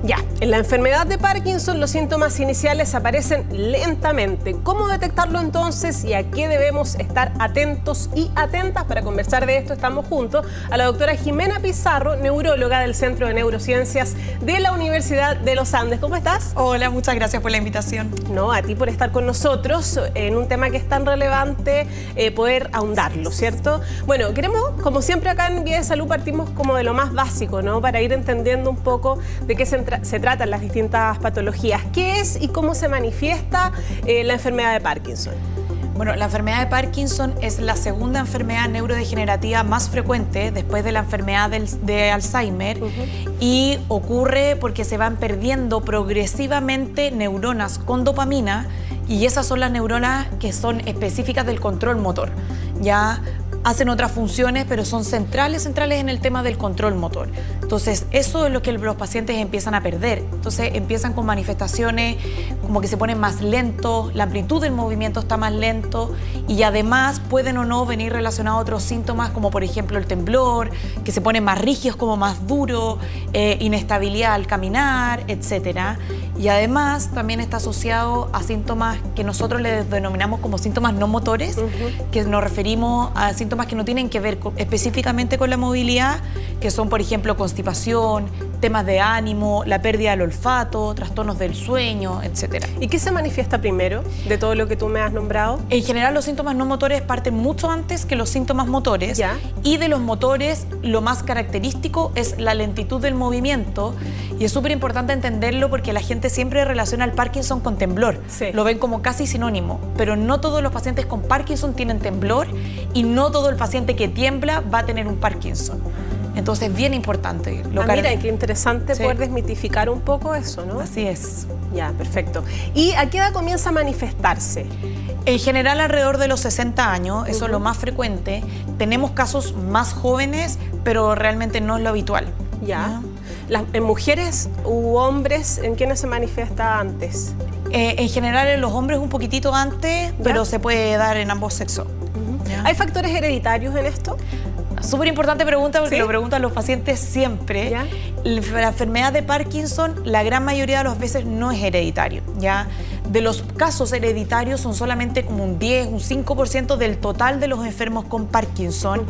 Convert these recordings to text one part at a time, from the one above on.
Ya, en la enfermedad de Parkinson los síntomas iniciales aparecen lentamente. ¿Cómo detectarlo entonces y a qué debemos estar atentos y atentas? Para conversar de esto estamos juntos a la doctora Jimena Pizarro, neuróloga del Centro de Neurociencias de la Universidad de los Andes. ¿Cómo estás? Hola, muchas gracias por la invitación. No, a ti por estar con nosotros en un tema que es tan relevante, poder ahondarlo, ¿cierto? Bueno, queremos, como siempre acá en Vía de Salud, partimos como de lo más básico, ¿no? Para ir entendiendo un poco de qué se tratan las distintas patologías. ¿Qué es y cómo se manifiesta la enfermedad de Parkinson? Bueno, la enfermedad de Parkinson es la segunda enfermedad neurodegenerativa más frecuente después de la enfermedad de Alzheimer y ocurre porque se van perdiendo progresivamente neuronas con dopamina y esas son las neuronas que son específicas del control motor. Ya hacen otras funciones, pero son centrales en el tema del control motor. Entonces, eso es lo que los pacientes empiezan a perder. Entonces, empiezan con manifestaciones como que se ponen más lentos, la amplitud del movimiento está más lento y además pueden o no venir relacionados a otros síntomas como por ejemplo el temblor, que se ponen más rígidos, como más duro, inestabilidad al caminar, etc. Y además también está asociado a síntomas que nosotros les denominamos como síntomas no motores, que nos referimos a síntomas que no tienen que ver específicamente con la movilidad, que son por ejemplo constipación, temas de ánimo, la pérdida del olfato, trastornos del sueño, etc. ¿Y qué se manifiesta primero de todo lo que tú me has nombrado? En general los síntomas no motores parten mucho antes que los síntomas motores. ¿Ya? Y de los motores lo más característico es la lentitud del movimiento y es súper importante entenderlo porque la gente siempre relaciona el Parkinson con temblor. Sí. Lo ven como casi sinónimo, pero no todos los pacientes con Parkinson tienen temblor y no todo el paciente que tiembla va a tener un Parkinson. Entonces es bien importante. Mira, qué interesante sí, poder desmitificar un poco eso, ¿no? Así es. Ya, perfecto. ¿Y a qué edad comienza a manifestarse? En general alrededor de los 60 años, eso es lo más frecuente. Tenemos casos más jóvenes, pero realmente no es lo habitual. Ya. ¿En mujeres u hombres, en quiénes se manifiesta antes? En general en los hombres un poquitito antes, pero se puede dar en ambos sexos. ¿Hay factores hereditarios en esto? Súper importante pregunta porque ¿Sí? lo preguntan los pacientes siempre. ¿Ya? La enfermedad de Parkinson, la gran mayoría de las veces no es hereditario, ¿ya? De los casos hereditarios son solamente como un 10, un 5% del total de los enfermos con Parkinson.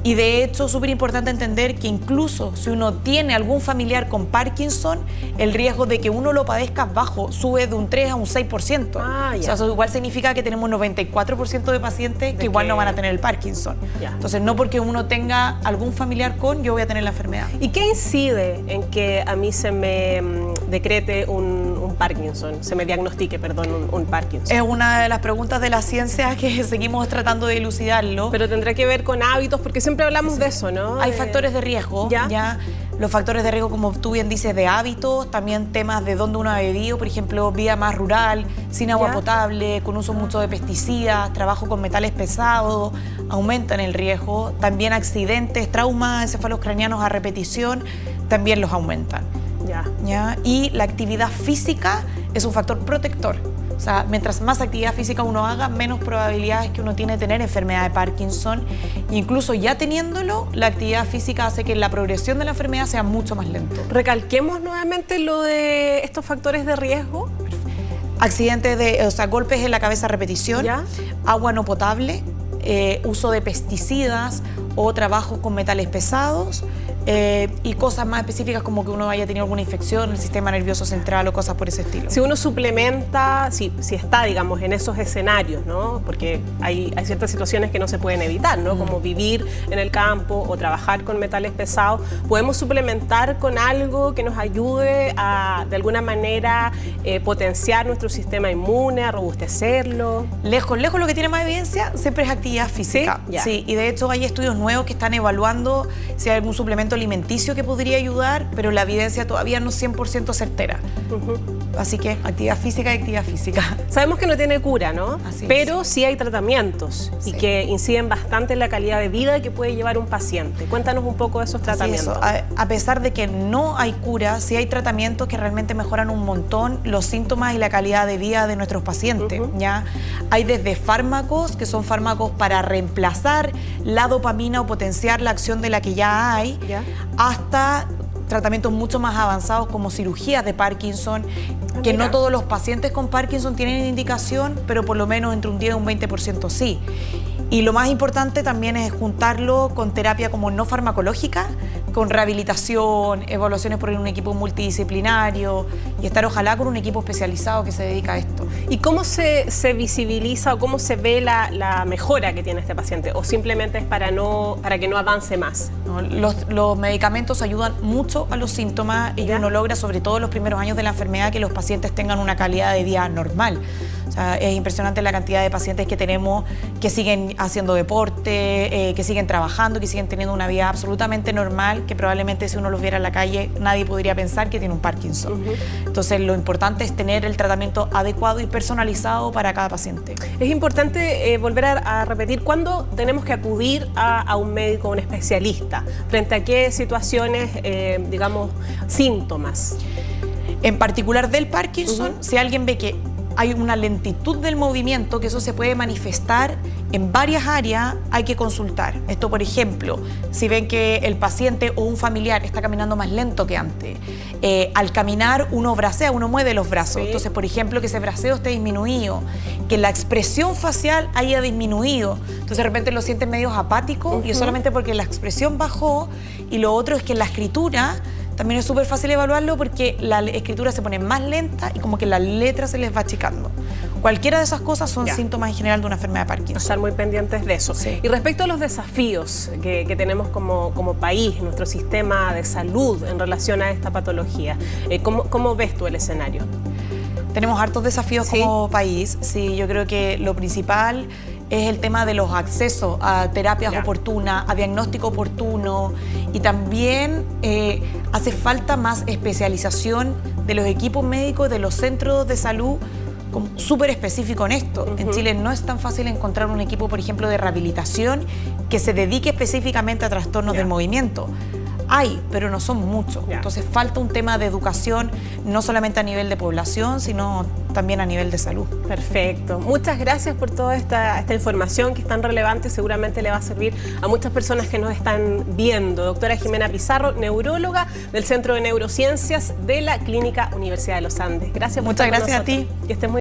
Y de hecho, súper importante entender que incluso si uno tiene algún familiar con Parkinson, el riesgo de que uno lo padezca bajo sube de un 3 a un 6%. Ah, o sea, eso igual significa que tenemos 94% de pacientes que igual no van a tener el Parkinson. Ya. Entonces, no porque uno tenga algún familiar con, yo voy a tener la enfermedad. ¿Y qué incide en que a mí se me decrete un Parkinson, se me diagnostique, perdón, un Parkinson? Es una de las preguntas de la ciencia que seguimos tratando de elucidarlo. Pero tendrá que ver con hábitos, porque siempre hablamos de eso, ¿no? Hay factores de riesgo, ¿ya? Los factores de riesgo, como tú bien dices, de hábitos, también temas de dónde uno ha vivido, por ejemplo, vida más rural, sin agua potable, con uso mucho de pesticidas, trabajo con metales pesados, aumentan el riesgo. También accidentes, traumas encefalocranianos a repetición, también los aumentan. ¿Ya? Y la actividad física es un factor protector. O sea, mientras más actividad física uno haga, menos probabilidades que uno tiene de tener enfermedad de Parkinson. Incluso ya teniéndolo, la actividad física hace que la progresión de la enfermedad sea mucho más lento. Recalquemos nuevamente lo de estos factores de riesgo. Accidentes, o sea, golpes en la cabeza a repetición, ¿Ya? Agua no potable, uso de pesticidas o trabajo con metales pesados. Y cosas más específicas como que uno haya tenido alguna infección en el sistema nervioso central o cosas por ese estilo. Si uno suplementa, si está, digamos, en esos escenarios, ¿no? Porque hay ciertas situaciones que no se pueden evitar, ¿no? Como vivir en el campo o trabajar con metales pesados. ¿Podemos suplementar con algo que nos ayude a, de alguna manera, potenciar nuestro sistema inmune, a robustecerlo? Lejos lo que tiene más evidencia siempre es actividad física. ¿Sí? Sí, y de hecho hay estudios nuevos que están evaluando si hay algún suplemento alimenticio que podría ayudar, pero la evidencia todavía no es 100% certera. Así que actividad física y actividad física. Sabemos que no tiene cura, ¿no? Así pero es. sí hay tratamientos y que inciden bastante en la calidad de vida que puede llevar un paciente. Cuéntanos un poco de esos tratamientos. A pesar de que no hay cura, sí hay tratamientos que realmente mejoran un montón los síntomas y la calidad de vida de nuestros pacientes. ¿Ya? Hay desde fármacos, que son fármacos para reemplazar la dopamina o potenciar la acción de la que ya hay, hasta tratamientos mucho más avanzados como cirugías de Parkinson, que no todos los pacientes con Parkinson tienen indicación, pero por lo menos entre un 10 y un 20% sí. Y lo más importante también es juntarlo con terapia como no farmacológica, con rehabilitación, evaluaciones por un equipo multidisciplinario y estar ojalá con un equipo especializado que se dedica a esto. ¿Y cómo se visibiliza o cómo se ve la mejora que tiene este paciente? ¿O simplemente es para que no avance más? No, los medicamentos ayudan mucho a los síntomas y uno logra, sobre todo en los primeros años de la enfermedad, que los pacientes tengan una calidad de vida normal. O sea, es impresionante la cantidad de pacientes que tenemos que siguen haciendo deporte, que siguen trabajando, que siguen teniendo una vida absolutamente normal, que probablemente si uno los viera en la calle nadie podría pensar que tiene un Parkinson. Entonces lo importante es tener el tratamiento adecuado y personalizado para cada paciente. Es importante volver a repetir cuándo tenemos que acudir a un médico, a un especialista, frente a qué situaciones, digamos, síntomas. En particular del Parkinson, si alguien ve que hay una lentitud del movimiento, que eso se puede manifestar en varias áreas, hay que consultar. Esto, por ejemplo, si ven que el paciente o un familiar está caminando más lento que antes, al caminar uno bracea, uno mueve los brazos. Sí. Entonces, por ejemplo, que ese braceo esté disminuido, que la expresión facial haya disminuido. Entonces, de repente lo sienten medio apático y es solamente porque la expresión bajó. Y lo otro es que la escritura también es súper fácil evaluarlo porque la escritura se pone más lenta y como que la letra se les va achicando. Cualquiera de esas cosas son síntomas en general de una enfermedad de Parkinson. Estar muy pendientes de eso. Sí. Y respecto a los desafíos que tenemos como país, nuestro sistema de salud en relación a esta patología, ¿cómo ves tú el escenario? Tenemos hartos desafíos como país. Sí, yo creo que lo principal es el tema de los accesos a terapias oportunas, a diagnóstico oportuno, y también hace falta más especialización de los equipos médicos, de los centros de salud, súper específico en esto. En Chile no es tan fácil encontrar un equipo, por ejemplo, de rehabilitación que se dedique específicamente a trastornos del movimiento. Hay, pero no son muchos. Entonces falta un tema de educación, no solamente a nivel de población, sino también a nivel de salud. Perfecto. Muchas gracias por toda esta información que es tan relevante. Seguramente le va a servir a muchas personas que nos están viendo. Doctora Jimena Pizarro, neuróloga del Centro de Neurociencias de la Clínica Universidad de los Andes. Gracias por estar con nosotros. Muchas gracias a ti. Que estés muy